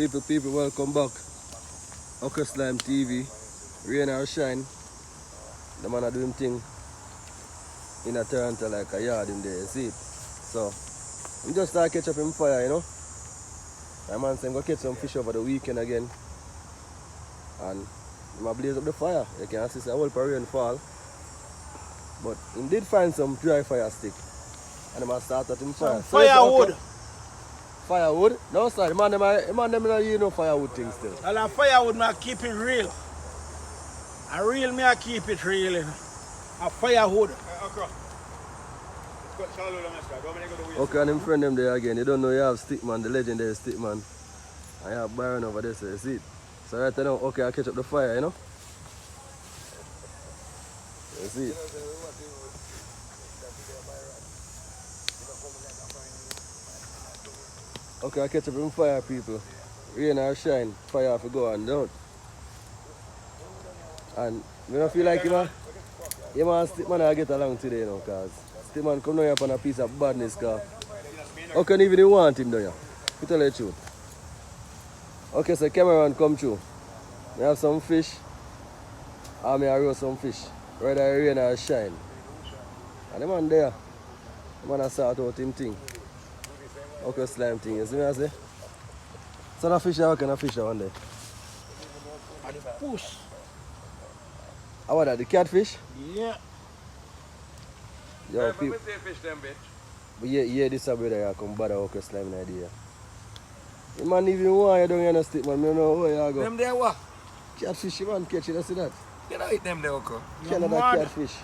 People, welcome back. Okro Slime TV. Rain or shine. The man are doing thing in a Toronto like a yard in there, you see it? So, I'm just start catch up in fire, you know. My man said I'm going to catch some fish over the weekend again. And I'm going to blaze up the fire. You can see a whole rain fall. But he did find some dry fire stick. And I'm going to start at him fire. So firewood. Firewood? No, sir. The man them not you know firewood things still. Well, a firewood, I keep it real. A real me, I keep it real. You know. A firewood. Okay, and him friend them there again. You don't know you have Stickman, the legendary Stickman. I have Byron over there, so you see it. So right now, okay, I catch up the fire, you know. You see it. Okay, I catch up in fire, people. Rain or shine, fire have to go on down. And you don't feel like you man Stickman I get along today, you know, because Stickman come down here upon a piece of badness, car. How can even you want him down here? To tell you the truth. Okay, so Cameron come through. I have some fish. I may roast some fish. Whether rain or shine. And the man there, the man has sort out him thing. Okro Slime thing, you see me I say? So that fish, how can I fish one day? And the push. How about that, the catfish? Yeah. Yo, people. Fish them, bitch. But yeah, this a brother here come bother Okro Slime idea. The man even want you down here in the stick, man. I don't know where you go. Them there what? Catfish, you man catch it, you see that? You don't eat them there, Okro. Canada catfish.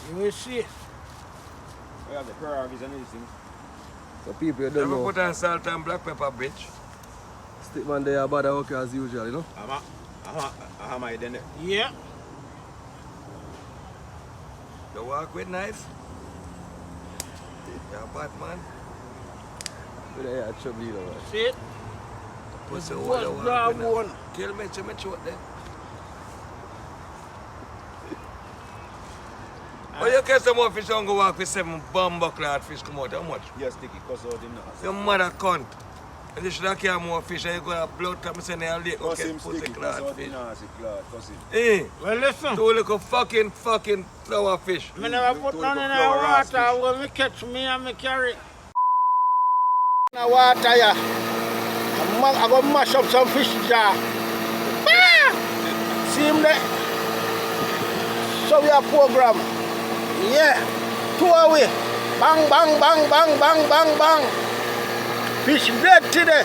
You will see. We have the pierogies and these things. So people, you don't Never know. put on salt and black pepper, bitch. Stickman there bother Okro as usual, you know? I'm then. Yeah. You walk with knife. You're a bad man. But they are trouble, you know, man. See it? Pussy What hole you walk grab with one? knife. Kill me to me throat there. Oh, you catch some more fish and go walk with 7 bomb-buckler fish come out, how much? Yes, sticky, cause out him now. Your mother cunt. And you should have carry more fish and you go have blood come and they'll lick. Cause Okay, him pussy sticky, clad cause out fish. him nasty clad, cause him. Eh, Well, listen. 2 little fucking flower fish. I never put none in the water when me catch me and me carry. In the water, yeah. I'm going to mash up some fish jar. Ah! See him there? So we have program. Yeah. 2 away. Bang, bang, bang, bang, bang, bang, bang. Fish dead today.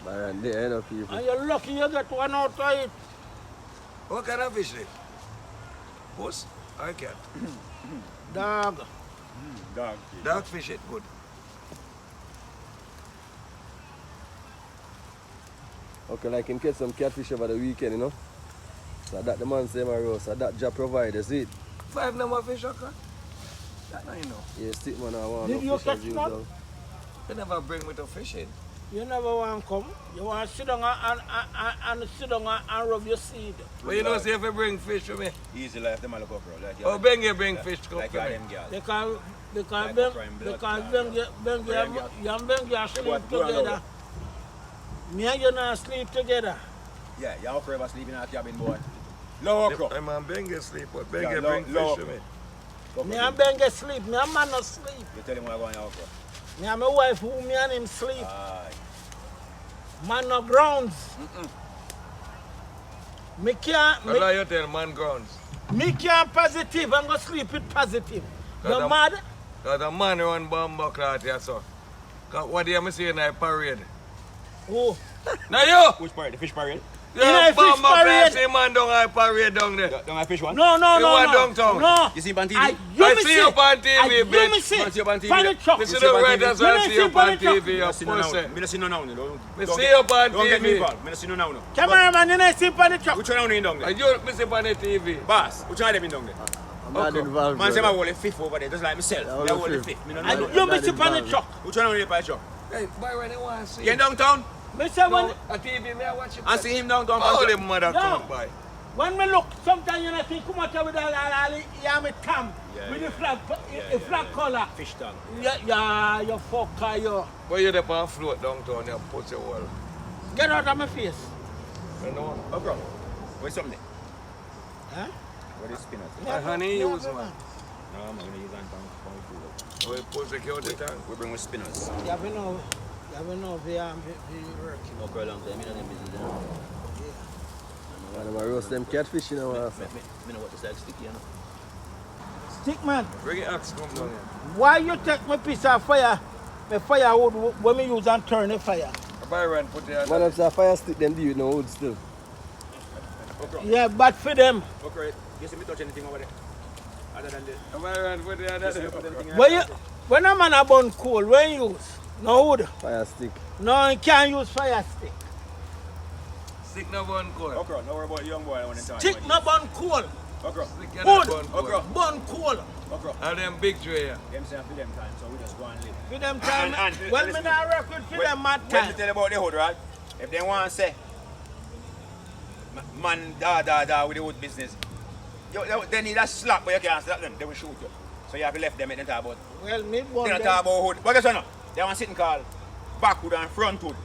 Byron, there, you know, people. And you're lucky you get one out of it. What kind of fish is it? Puss or cat? Dog. Dog. Dog fish it good. Okay, like him catch some catfish over the weekend, you know? So that the man say my roast, so that job provide, you see it? 5 number fish, okay? That no, you know. Yeah, Stickman I want Did no you fish as catch usual. none? You never bring me to fishing. You never want to come. You want to sit down and sit down and rub your seed. But you know, say if you bring fish to me, Easy life, them all look up, bro. Like, oh, bring fish to come like to me. them girls. Because Like Ben crime blood, you sleep what, go on together. now. Me and you not sleep together. Yeah, you Okro ever sleep in a cabin, boy. Low Okro. I'm on Benga sleep, but Yeah, Benga bring low fish to me. Me and Ben get sleep. Me and man not sleep. You tell him where I go on Okro. Me and my wife who me and him sleep. Aye. Man no grounds. Me can't That's why you tell man grounds. me can't positive. I'm gonna sleep with positive. Cause You mad? Because a man run bomb buckler out here, so. Because what do you see in a parade? Oh. Now you! Which parade? The fish parade? Yeah, fish bomb buckler, parade. see man down a parade down there. Don't I fish one? No. You want downtown? No. You see him on TV? I see you on TV, You bitch. me see. Man, see you on TV. Find the truck. Me see the red as well, Me see you see on on the truck. TV, Me you not see no now. pussy. Me not see no now. Me see you on Don't get me TV. involved. Me not see no now. Cameraman, you not sleep on the truck. Which one are you down there? And you me see on the TV. Boss, which one are them down there? I'm not involved, Man say my brother. whole fifth over there, just like myself. Yeah, They all hold the the fifth. fifth. Me no And know. you me sleep on the truck. Which one are you by the truck? Hey, Byron, you want to see? You in downtown? Me say when No, a TV, me I watch it. And see him downtown. All the mother No. come by. When me look, sometimes you know, see, come out with a yam tam with the flag color. Fish tank. Yeah, you fucker, you. But you're there on float downtown, you put your wall. Get out of my face. You know? Okro, where's something? Huh? What is spinach? And honey use, man. No, I'm going to use that pound food. We put security tank. We bring with spinners. You have no we working. Okro long time, I don't business. I'm gonna roast them catfish, you know. I know what this like sticky, you know. Stick man, Bring your axe, come down here. why you take my piece of fire, my firewood when me use and turn the fire? Byron put your Man, if it's a fire stick, them do it no wood still. Okro. Yeah, but for them. Okro, you see me touch anything over there? Other than this. Byron put your When a man a burn coal, when you use? No wood. Fire stick. No, you can't use fire stick. Stick no one coal. Okro, don't worry about the young boy I want to talk Stick no burn coal. Okro, Stick your Wood. burn coal. Okro. Burn coal. Okro. And them big tray here. Them say for them time, so we just go and live. For them time, And well, me listen, not record for them mad When me time. tell you about the hood, right? If they want to say, man, with the wood business, they need a slap, but you can't slap them, they will shoot you. So you have to left them and then talk about. Well, me They burn don't them. talk about hood. But guess what? No? They want sitting called backwood and frontwood.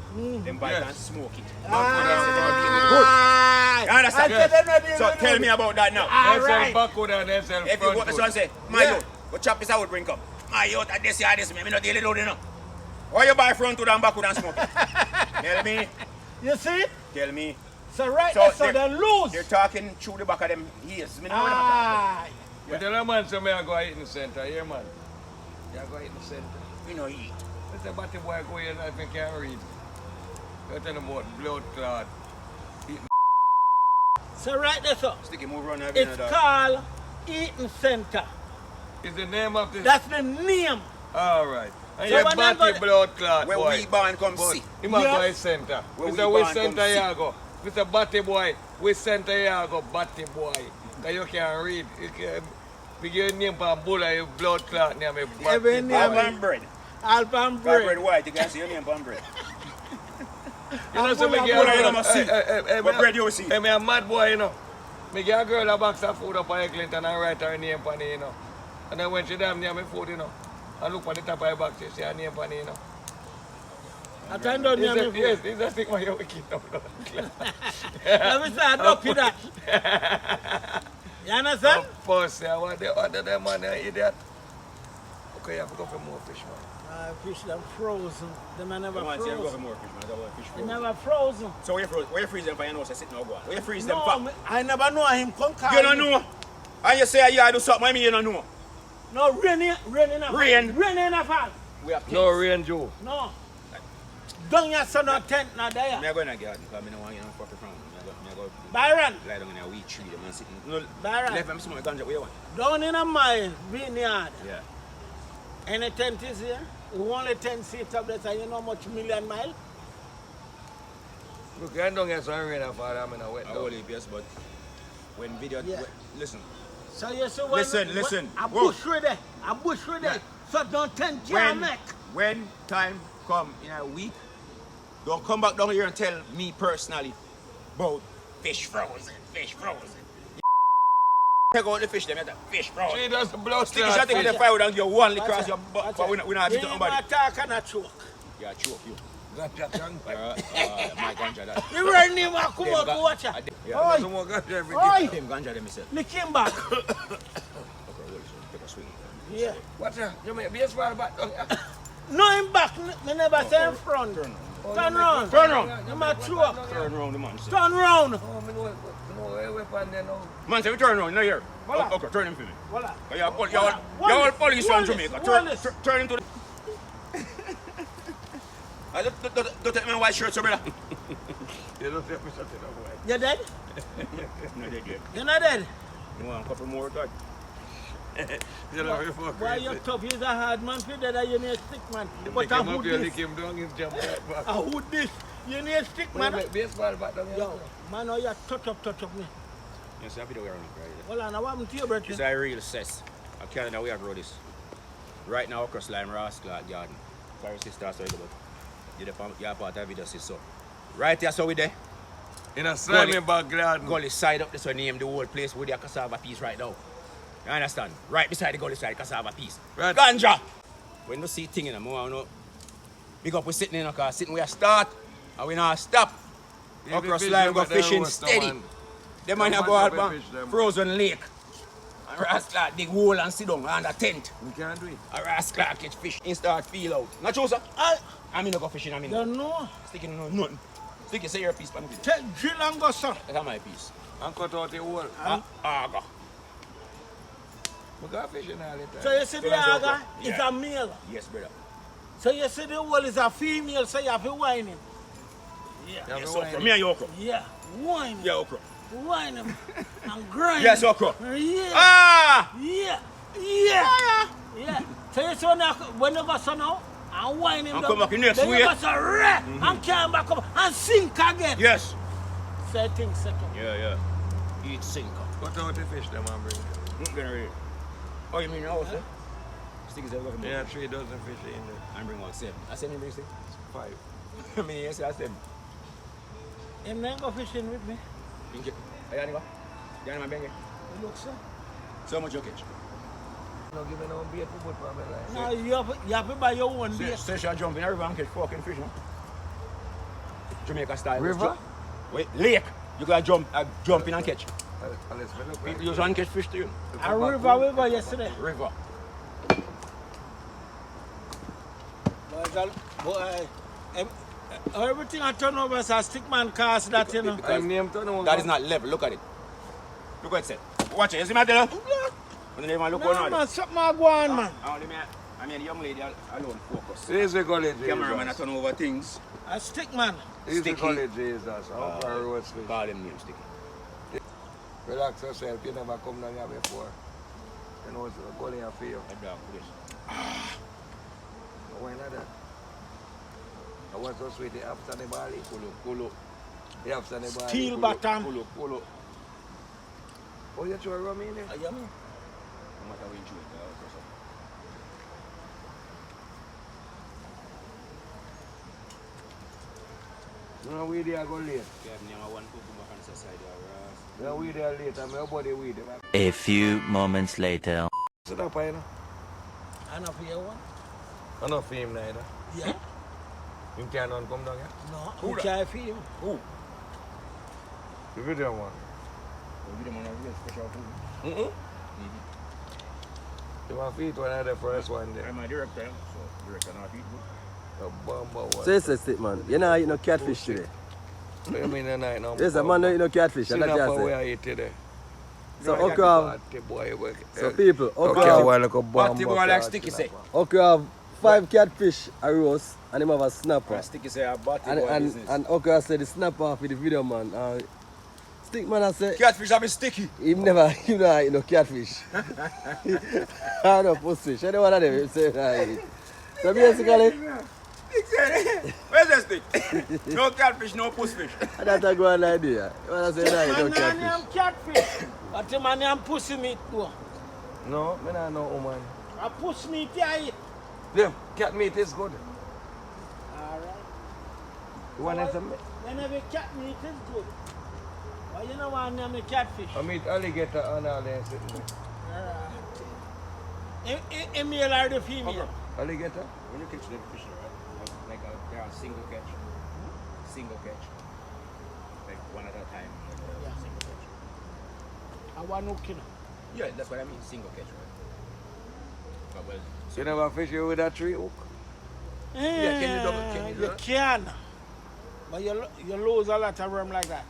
Them bite Yes. and smoke it. Ah, You understand? I said them not deal So with tell it. me about that now. They sell Alright. backwood and they sell If you go to someone frontwood. say, my Yeah. youth, go chop this I would bring come. My youth, at this, me not deal with it, you know. Why you buy frontwood and backwood and smoke it? Tell me. You see? Tell me. So right So there, so they- they lose. They're talking through the back of them ears. Me know what I'm Ah, But tell a man say me I go eat in the center, yeah man. You go eat in the center. talking. We know eat. It's a batty boy go here if you can't read. You tell him about blood clot. so right there, so Sticky move around there. it's called Eating Center. Is the name of this? That's the name. Alright. And So you when them batty go- blood clot Where boy. we born come But see. he must Yes. go his center. Where Mr. we Which born center come you go? Mr. Batty boy, which center you go? Batty boy. Because you can't read. You can give your name for bullet, you blood clot name. Every name. Alban bread. Alban Bread bread. white. You can see your name on bread. You know, so me Bullet, get bullet, a you girl. don't see. What bread you see? Hey, me a mad boy, you know. Me get a girl a box of food up on Clinton and write her name on it, you know. And then when she damn near me food, you know, I look on the top of her box, she see her name on it, you know. I turned down near me. Yes, it's a stick when you're wicked. Let me say, I don't do that. You understand? Of course, yeah, what the other them man, they idiot. Okay, you have to go for more fish, man. Fish them frozen. Them are never Come on, see, I'm going for frozen. more fish, man. I don't want fish They frozen. never frozen. So where you freeze them for your nose? I sit now, go on. Where you freeze them No, for? I never know him come call You don't me. know. And you say you do something, I mean you don't know. No, rain in a Rain? Rain in a fall. We have No rain, Joe. No. Don't you son of tent not Me there. I go in the garden because I don't want you to fuck around. Me I go Byron, lie down in a wheat tree them and sit. No, Byron. left them smoke ganja. Where you want? down in a my vineyard. Yeah. Any tent is here? You only 10 seats up there, so you know how much million mile? Look, I don't get some rain for I'm in a wet I dog. will leave, yes, but when video, Yeah. listen. So you see Listen. A Whoa. bush with it. A bush with it. So don't tent your When neck. when time come in a week, don't come back down here and tell me personally about fish frozen. Take out the fish, them fish frozen. She does the blood Stick a clot shot in fish. the fire and you one lick Watch across it. your butt, Watch but it. we not have You it to ain't nobody. gonna talk and a choke. Yeah, choke you. Ganja tank. My ganja that. You run him and come Them out ga- to watch it. Yeah. Some more ganja every day. Oi! Them ganja them myself. Lick him back. Okay, well, so take a swing. Yeah. What's that? You make baseball bat down here? No, him back. Me never say in front. Turn round. Turn round. You might choke. Turn around the man. Say. Turn round. Oh, me know where weapon there now. Man, say we turn around, you know here. Voila. Okay, turn him for me. Voila. You're all Wallace, police from Wallace, Jamaica. Wallace. Turn into the... Don't take my white shirt, so brother. You don't take me something away. You dead? No, they did. You not dead? You want a couple more, God? You know, you fuck Why crazy. you tough? He's a hard man for that. You need a stick man. You But pick a him hood up here, this. lick him down, him jump right back. A hood this. You need a stick When you man. make baseball bat down here. Yo, man, how you touch up me. Yes, I'll be the way around right here. Hold on, I want to you, brother. This is a real cess. I can't know where I grow this. Right now, Okro Slime garden. Sorry, sister, sorry, but you're part of the video, sis. So, right here, so we there. In a slimy back garden. Gully side up this one, name the whole place with your cassava piece right now. You understand? Right beside the gully side, cassava piece. Right. Ganja! When you see thing in them, I want to know. Big up, we sitting in a car, sitting where we start, and we not stop. Okro Slime go fishing steady. Them man go out man, frozen lake. And rascal dig hole and sit down under tent. We can't do it. A rascal catch fish and start feel out. Not true, sir? I mean, no go fishing, I mean. Don't know. Sticking no nothing. Stick say your piece, man. Take drill and go, sir. That's my piece. And cut out the hole. Aga. We go fishing all the time. So you see the aga is a male. Yes, brother. So you see the hole is a female, so you have to whine him. Yeah. Yes, Okro. Me and you, Okro. Yeah. Whine him. Yeah, Okro. Whine him. And grind Yes, him. Okro. Yeah. Ah! Yeah. Yeah. Yeah. So you see when you go so now, and whine him And down, come back in next then way. you go so red, and come back up and sink again. Yes. So I think second. Yeah. Eat sinker. Cut out the fish them and bring it. Gonna read. Oh, you mean now, sir? Stick is over. Yeah, 3 dozen fish in there. And bring out 7. I said him bring 6. 5. I mean, yes, I said. Him then go fishing with me. Think it. Hey, Anima. Anima, bring it. You look so. So much you catch. No give me no bait for put on my line. No, you have to buy your own bait. Say she jump in a river and catch fucking fish, no? Jamaica style. River? Wait, lake. You gotta jump in and catch. Let's look. People use and catch fish too. A river we go yesterday. River. Boy, everything I turn over as a stickman cast that, you know. I'm named Tono. That is not level. Look at it. Look what it said. Watch it. You see my dealer? When they look No, on man, something I go on, man. I mean, the young lady alone focus. This is college. Cameraman, I turn over things. A stickman. This is Sticky. college Jesus. How far roads fish. Call them names, Sticky. Relax yourself. You never come down here before. You know it's going here for you. I dog for this. Why not that? I want to sweet the after the body. Pull The after the body. Steel bottom. Pull up. Oh, you throw rum in there? Yeah, man. No matter when you chew it. No, we there go late. No, we there late. I'm your body with them. A few moments later. Sit up, you know. I know for you one. I don't feel him neither. Yeah. You can't come down here? No, Who who that? can feel? Who? The video one. You them on a real special food. You want to feed one of the first one there. I'm my director, so director not eat good. The bomber one. So you say stick man, you know I eat no catfish today. What you mean tonight now? Yes, a man don't eat no catfish, and Sit that's up just where it. I eat today. So Okro have, so people, Okay, Okro well, look a bomber. Batty boy like Sticky say. have 5 catfish a roast, and him have a snapper. Sticky say a batty And, boy and, business. and Okro said the snapper for the video man. Stick man I said, Catfish have been sticky. him never eat no catfish. I don't pussy. Show the one of them, him say that eat. So basically, Where's that stick? No catfish, no pussfish. that's a good idea. You want to say that eat no Man, I am catfish. catfish. But the man am pussy meat too. No, me not know woman. A pussy meat I eat. Them cat meat is good. Alright. You want some? Whenever cat meat is good. But you know what name the catfish? I meet alligator and all that sitting there. A male or the female? Alligator? When you catch the fish, right? Like a single catch. Single catch. Like one at a time. Yeah. Single catch. I want no killer. Yeah, that's what I mean. Single catch, right? But well, You never fish you with a tree hook? Yeah, can you do You that? can. But you lose a lot of worm like that.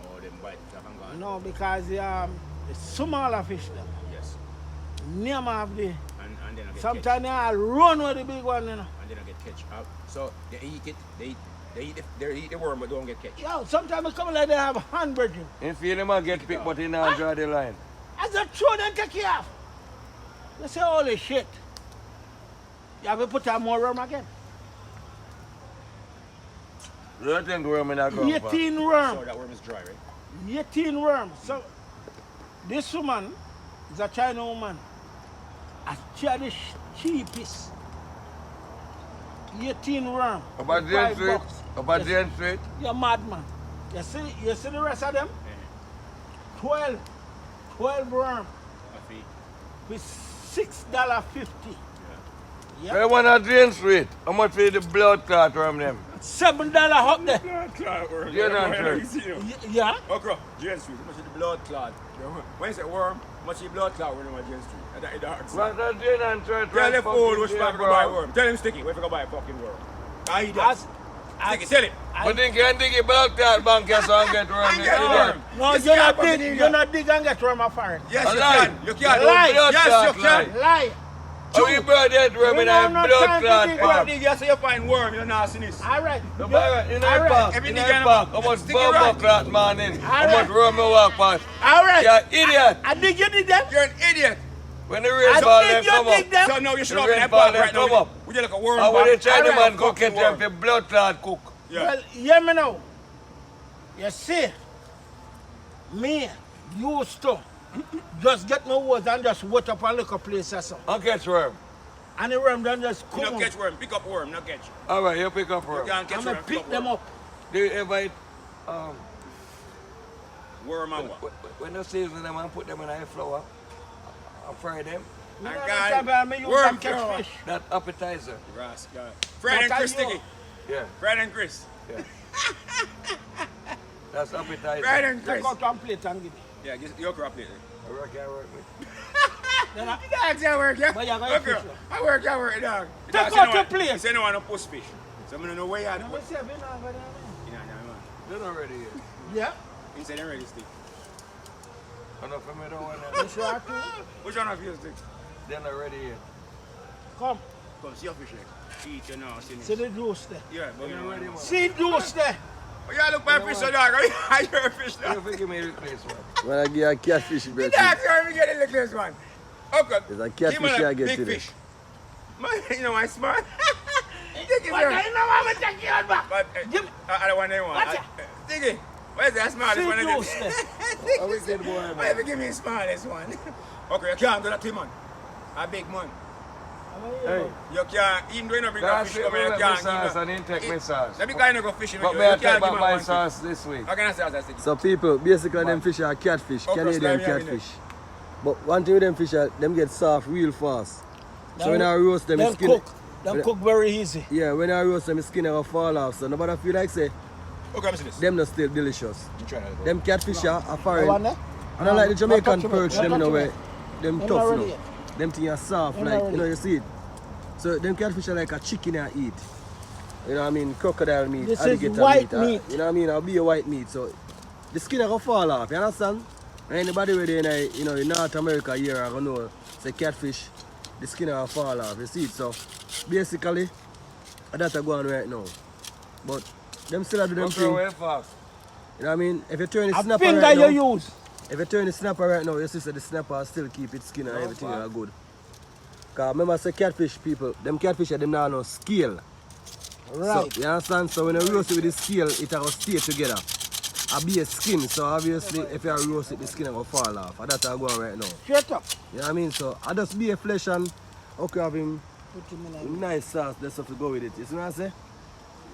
oh, them bite stuff and gone. No, because the smaller fish them. Yes. Name of the. And then I get catch. Sometimes I run with the big one, you know. And then I get catch up. So they eat it, they eat the worm but don't get catch. Yo, sometimes it come like they have handbridging. In feel him a get picked but he not draw the line. As a throw them take you off. You say, holy shit. You have to put on more worm again. You don't think worm in that go 18 worm. So that worm is dry, right? 18 worm. So this woman is a China woman. She had the cheapest. 18 worm. About $5. the street? About the street? You're mad, man. You see the rest of them? 12 worm with $6.50. Yeah. They want a drain street. How much for the blood clot from them? $7 up there. Blood clot worm. You're not sure. Yeah. Okro, Jane Street, how much is the blood clot? When you say worm, how much is the blood clot worm on Jane Street? What a drain and church. Tell the fool which man go buy worm. Tell him Sticky, where you go buy a fucking worm. I eat that. Sticky, tell him. But then can dig a blood clot bank and get worm. Get worm. No, you're not dig and get worm of foreign. Yes, you Lie. can. You can. Lie. Yes, you can. Lie. How you burn that worm in a blood clot You farm? dig, you say you find worm, you're nastiness. All right. No, Byron, in a park, Every in nigga a in park, a- how much Sticky bomb right. clot man in? How Alright. much worm you walk past? All right. You idiot! I dig you dig them. You're an idiot. When the rain I fall, dig they you come dig up. them. So now you should The have been rain a fall, park they right now. come up. Would you like a worm? And when the back? China Alright. man go catch them for blood clot cook. Yeah. Well, hear me now. You see, me used to just get my words and just watch up a little place or something. And catch worm. And the worm then just You come don't catch worm, pick up worm, not catch. Alright, you pick up You worm. can't catch and worm, I pick them worm. up. Do you ever eat, Worm and what? when you season them and put them in a flour and fry them, You know And what I'm guy, saying? Me use worm them catch flour. fish. that appetizer. Rascal. Fred and But Chris I know. Sticky. Yeah, Fred and Chris. that's appetizer. Fred and Take Chris. out one plate and give me. Yeah, get your crop plate. I work, I work with. Then I, Dogs, I work, yeah? But you gotta Okay. fish, I work, dog. Take Dog, out say your no- plate. Say no one no push fish. So I don't know where you are. Now, what's your bin over there, man? They're not ready yet. Yeah. He said they're ready stick. Enough for me don't want You them. sure I do? Which one of you stick? They're not ready yet. Come. Come, see your fish leg. Eat, you know, see See the juice there. Yeah, but you They're know. ready, man. See juice there. Oh, yeah, look my fish, so dog. I hear a fish, You dog. think you may replace one? When I get a catfish, bro. Dog, you me get the necklace, man. Okay. There's a catfish Give me I get big today. fish. Man, you know, I'm smart. Take it, But sir. I know I'm going to take you out back. But Give me. I don't want anyone. Watch it. Dig it. Where's that smallest See one? juice there. A wicked boy, Why man. you give me the smallest one? Okay, you can't do that to man. A big man. Hey, You can't, even though you don't bring a that's fish it. come We here, you let me can't sauce give and didn't take my sauce. Let me kind of go fishing with But you. may I You take can't back give my me one sauce this week? fish. How can I say that? Sticky? So people, basically them fish are catfish, Okro Canadian Slime, yeah, catfish. But one thing with them fish, them get soft real fast. So when I roast them, Them skin. cook. Them cook very easy. Yeah, when I roast them, skin never fall off. So nobody feel like say, Okay, I'm this. them not still delicious. You try that. Them catfish are I foreign. want that. And I like the Jamaican Not touch perch, it, them not know touch where it. them Them tough, not you ready know. yet. Them things are soft, Them like, not you know, ready. you see it. So them catfish are like a chicken I eat. You know what I mean? Crocodile meat, This is alligator white meat. meat. You know what I mean? I'll be a white meat. So the skin are gonna fall off, you understand? And anybody where they in North America here are gonna know say catfish, the skin are gonna fall off, you see it. So basically that's go on right now. But them still do them What's thing. your way fast? You know what I mean? If you turn the A snapper finger right now, you use. if you turn the snapper right now, you see that the snapper still keep its skin and everything are good. Cause remember say catfish people, them catfish them now no scale. Right. So you understand? So when you roast it with the scale, it will stay together. A be a skin, so obviously if you roast it, the skin will fall off. And that's how I go on right now. Straight up. You know what I mean? So I just be a flesh and okay have him Put him in a- nice sauce, that's stuff to go with it. You see what I say?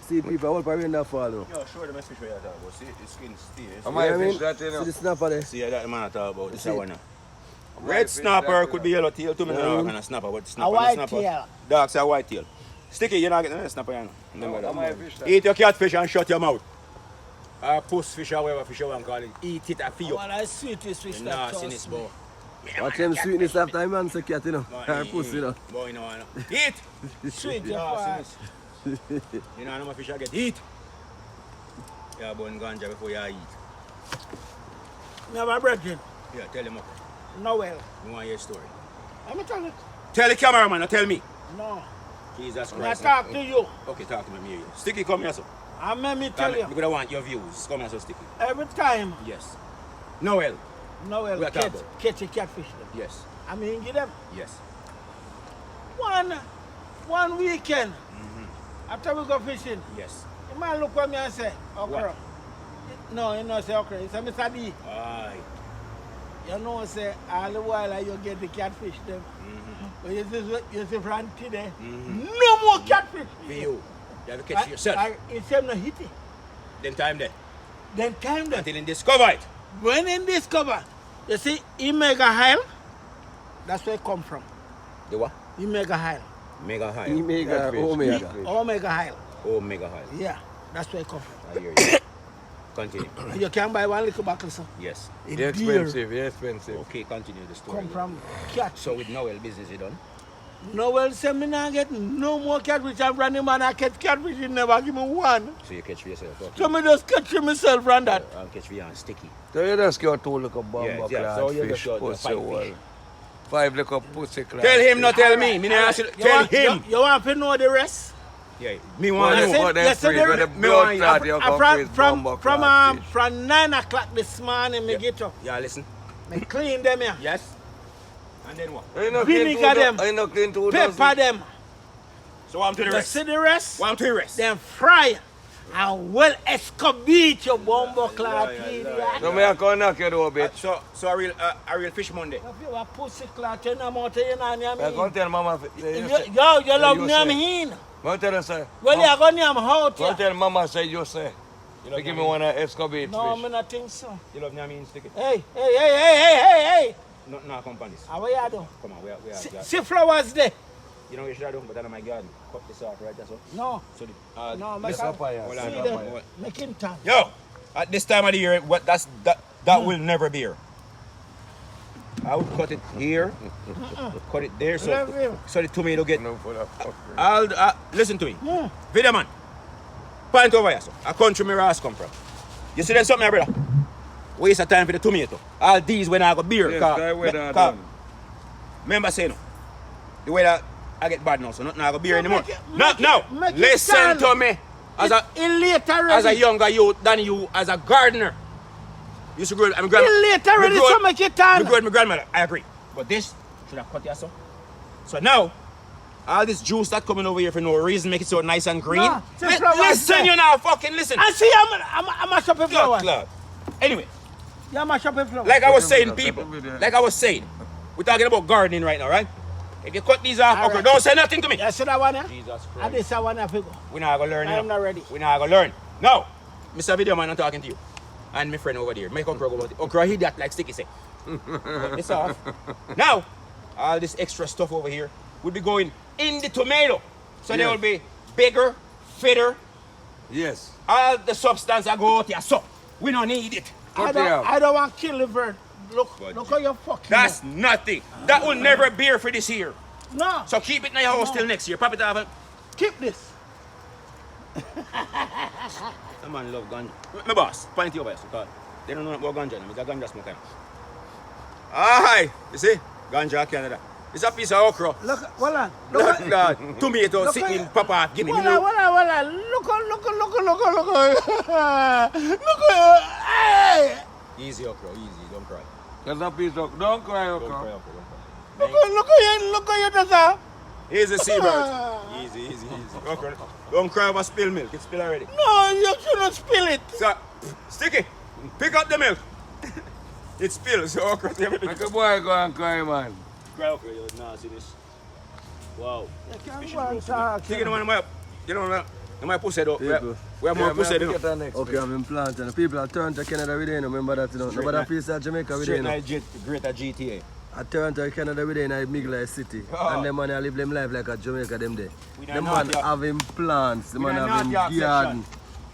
See people, I hope I rain that fall now. Yo, show them a fish where you're talking about. See, the skin stays. I You might know what I fish that, you See know. the snapper there? See, that the man I talk about. This See. one now. I might Red fish snapper that, could be yellow tail too. Me Yeah, don't know man. what kind of snapper, but A snapper, white snapper. tail. Dog say white tail. Sticky, you're not getting a snapper, you know. Remember I that. might fish that. Eat your catfish and shut your mouth. Puss fish or whatever fish you want to call it. Eat it and feed you. Well, I sweetest fish that Nastiness, trust me. boy. Watch them sweetness after him and say cat, you know. Or pussy, you know. Boy, you know, I know. Eat! Sweet, you Nastiness. You know how much fish I get? Eat! Yeah, burn ganja before you eat. Never brethren. Yeah, tell him up. Noel. You want your story. Let me tell you. Tell the cameraman, not tell me. No. Jesus I Christ. talk to you. Okay, talk to me, me hear you. Sticky, come here, sir. And let me tell you. Because I want your views. Come here, so Sticky. Every time Yes. Noel. Noel We are catch talking a catfish them. Yes. I mean, give them Yes. one weekend after we go fishing. Yes. The man look at me and say, Okro. What? No, you know say Okro. He say, Mr. D, Aye. you know say all the while you get the catfish them. But you see from today, no more catfish. For you. You have to catch yourself. It's him no hit it. Them time there. Then time them. Until he discover it. When in discover, you see, Omega Hile, that's where it come from. The what? Omega Hile. Mega high. Omega, Omega. Omega Hile. Omega high. Yeah, that's where it come from. I hear you. Continue. You can buy one little buckle, sir. Yes. It's They're dear. expensive, they're expensive. Okay, continue the story. Come from cat. So with Noel business you done? Noel said me not get no more catfish. I'm running man, I catch catfish, he never give me one. So you catch for yourself. Okay. So me just catch it myself, run that. I'll catch for you on sticky. So you just got 2 little Yeah, bumper yeah, so you fish, just got pussy 5 wall. fish. 5 little pussy class. Tell him, not tell me. Me not ask you. Tell him. You want to know the rest? Yeah, me want I to said- know. But yes, they're sir, free, there- but the me blood want- clot you come freeze bumper class fish. From 9 o'clock this morning, me get up. Yeah, listen. Me clean them here. Yes. And then what? I know Vinegar clean them. I know clean 2 Pepper them. So I'm to the You rest. see the rest? What I'm to the rest? Then fry and well escabit your bumbo clot. idiot. So me I come knock you door, bitch. So a real fish Monday. If you a pussy clot, you know what you know, I you come tell mama. you love you name say. him. I tell her say. Well, you go name how Go to. tell mama say you say. You give me one escabate No, fish. me not think so. You love me sticky? Hey, hey, hey, hey, hey, hey, hey. No companies. How you do? Come on, we are. See flowers there? You know what you should do? But I'm my garden. Cut this off right there, so. No, So no, This make papaya. Hold see on, them. hold on. Make him turn. Yo, at this time of the year, that will never be here. I would cut it here, cut it there, Never. so the tomato get. No for that fuck. I'll listen to me. Video man, point over here, so a country my ass come from. You see them something, here, brother? Waste of time for the tomato. All these when I go beer. Yes, car, that way that car- done. Remember saying, the way that I get bad now, so nothing I go beer So anymore. make it- No, make it- no, make it listen stand. to me. As a Illiterate already. as a younger youth than you, as a gardener. You used to grow. I'm a grandma. Illiterate already, so make it turn. Me grow with my grandmother. I agree. But this should have cut your son. So now, all this juice that coming over here for no reason make it so nice and green. No, the flowers Listen, there. you now, fucking listen. I see I'm a shop of flowers. Cloud. Anyway, Yeah, I'm a shop of flowers. like I was Take saying, over there, people. take over there. Like I was saying, we're talking about gardening right now, right? If you cut these off, All okay, right. don't say nothing to me. You see that one, yeah? Jesus And Christ. this one, I figure. We're not gonna learn. I'm you know. not ready. We're not gonna learn. No, Mr. Video Man, I'm talking to you. And my friend over there, make Okro go about it. Okro, he that like sticky say. Cut this off. Now, all this extra stuff over here will be going in the tomato. So they Yes. will be bigger, fitter. Yes. All the substance I go out here. So, we don't need it. Cut it out. I don't want to kill the bird. Look, But look how you fucking. That's nothing. That will never bear for this year. No, So keep it in your house No. till next year. Pop it off. keep this. That man love ganja. My boss, point it over here, so, 'cause they don't know about ganja. I'm a ganja smoker. Aye, you see? Ganja Canada. It's a piece of okra. Look, hold on. Look, Look at- that. Tomato Look sitting at- in Papa. Give me. hold on, hold on, hold on. Look, hey! Easy okra, easy. Don't cry. That's a piece of. Don't cry, Don't cry, okay. okra. Don't cry. Look at you, Tata. Easy, seabird. Easy, easy, easy. Okra. Don't cry over spill milk. It's spill already. No, you shouldn't spill it. So, sticky. Pick up the milk. It spills. So okra. Everything. Make a boy go and cry, man. Cry okra. You're nastiness. Wow. You can't Fish go is and roasted. talk. Sticky, no man. You know, no man pussy though. People. We have more pussy though. Okay, I'm implanting. The people are turned to Canada with you, remember that, you know. Straight Nobody night. feels like Jamaica with you, Straight you know. night greater GTA. I turn to Canada with you in a big like city. Oh. And them man I live them life like a Jamaica them there. We Them not man North have him plants, the We man not have him North York garden.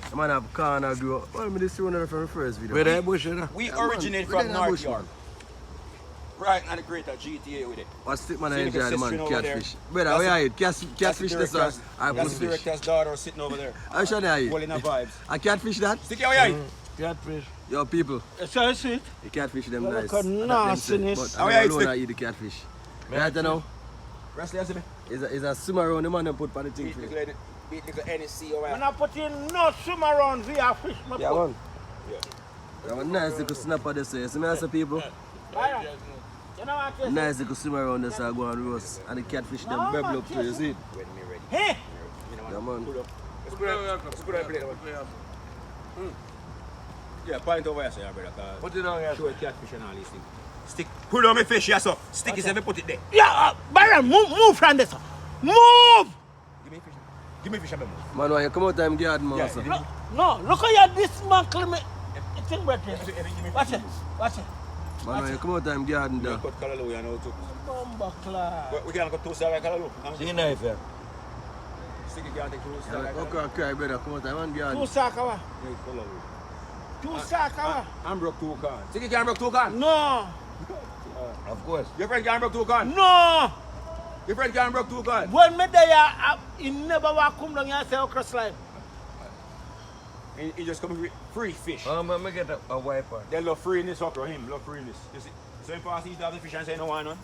The man have corner grow. Well, me this one from the first video. Where that bush, you know? We Yeah, man. originate Where from that North bush, York. man? Right now the greater GTA with it. What stick man I See the enjoy the man, sister over there? catfish. Brother, That's where the- are you? Catfish this one. I That's put the fish. director's daughter sitting over there. How should I Holding her vibes. I catfish that? Stick your eye. Catfish. Yo people, So you see it? the catfish them Well, nice. look at nastiness. But How I you alone stick? I eat the catfish. Right you know, Wrestler, you see me? it's a swimmer around the man them put on the thing. Beat for little, it. beat little NSC over When here. I put in no swim around via fish, my Yeah put- man. That one nice little snapper this way. See me as a people? Byron, you know what I Nice little swimmer around this I go and roast. And the catfish them No, bubble man, up to you, see it? When me ready. Hey! You know what? Yeah man. Put up. Let's put up plate. Yeah, point over here, so yeah, brother. 'Cause Put it on here. show a catfish and all these things. Stick. Put on my fish, yes, sir. Stick is every put it there. Yeah, Byron, move from this. Move! Give me fish. Give me fish, I move. Man, when you come out time garden, man, Yeah, sir. yeah. No, look how you dismantle me. thing, brethren. Watch it. Watch it. Man, when you come out of garden there. Cut Callaloo, you know, too. Bomba class. We can't cut 2 stars like Callaloo. See knife here. Sticky can't take 2 stars like Okay, okay, brother, come out of one garden. 2 sack awa. Callaloo. 2 sack awa. I'm broke 2 cans. Sticky can't broke 2 cans. No. Of course. Your friend can't broke 2 cans. No. Your friend can't broke 2 cans. When me there, he never walk come down here and say Okro Slime. He just come with free fish. Let me get a wiper. They love freeness, Okro, him, love freeness. You see? So if I eat all the fish and say no one on,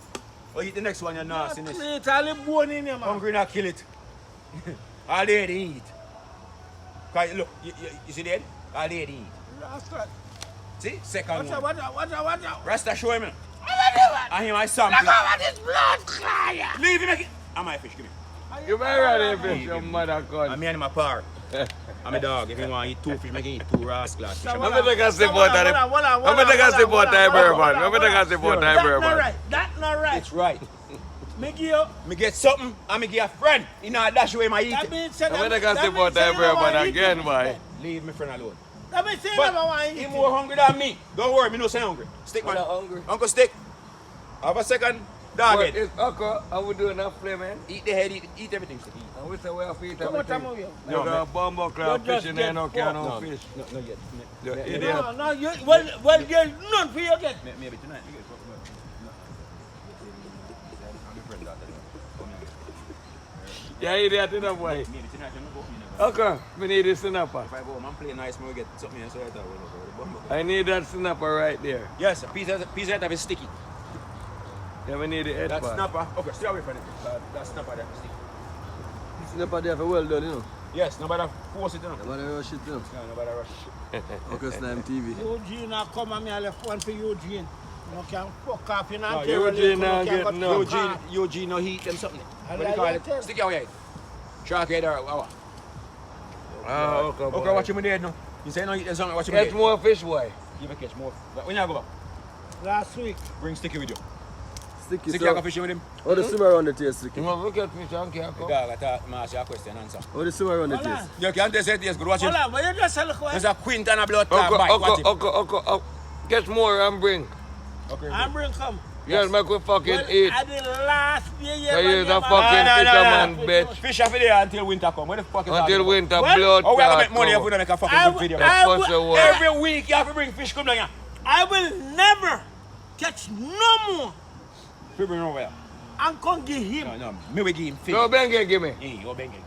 or eat the next one, you're nastiness. It's all the bone in here, man. Hungry not kill it. All day they eat. Cause look, you see that? All day they eat. Rasta. See? Second one. Watch out. Rasta show him. I I hear my sample. look at this blood cry. Leave him again. I'm my fish, give me. You better ready fish, your mother gun. I'm in my park. I'm a dog. If you want to eat 2 fish, I can eat 2 rascals. Fish. I'm gonna take a sip out of it. I'm gonna take a sip out of bourbon. I'm gonna take a sip out of bourbon. That's not right. It's right. Me give you. Me get something, and me give a friend. You know, dash away my eat. That means say I'm gonna take a sip out of bourbon again, boy. Leave my friend alone. That means say But never want to he eat. more hungry than me. Don't worry, me no say hungry. Stick, man. I'm not hungry. Uncle Stick. Have a second dog But head. it's Okro, how we doing that flame, man? Eat the head, eat everything. Stick. Eat. And we say we have to eat Come on, everything. come on, yo. You got a bumbo crab You just fish in there, get no fucked. can no fish. No, yet. You idiot. No, you, well, there's none for you again. Maybe tonight. Yeah, idiot in that boy. Maybe tonight, I'm going to go. Okay, we need the snapper. If I go home and play nice, we get something else right there. I need that snapper right there. Yes, a piece of it is sticky. Yeah, we need the head That part. snapper, okay, stay away from it. That snapper that is sticky. Snapper there for well done, you know. Yes, nobody force it, you know. Nobody rush it, you know. No, nobody rush. Okro Slime TV. Eugene, I come and me I left one for Eugene. You can fuck off in No, Eugene now get no. Eugene, no heat and something. I What do you like call it. it? Stick your head. Shark head or what? Okay, boy. Okay, watch him dead now. You say no eat and something, watch him Catch dead. more fish, boy. You will catch more. When you go back, Last week. bring Sticky with you. Sticky, Sticky, you so. go fishing with him. How the swim around the taste, Sticky? You want to catch fish and can't The come? dog, I thought, I ask you a question, answer. How the swim around the Hold on. taste? You can't say it, yes, good, watch him. Hold on, but you just say look There's what. a quint and a blood clot bite, watch him. Okay. Catch more and bring. Okay, I'm bring come. Yes, make we fucking Well, eat. at the last day, Yeah, you're the fucking No. fisherman, bitch. Fish off there until winter come. What the fuck is that? Until winter Well, blood Oh, we have to clot make money if we come. don't make a I fucking good will- video. I What's the word? Every week you have to bring fish come down here. I will never catch no more People bring over here. and come give him. No, me we give him fish. No, Bengue, give me. Hey, you beg again.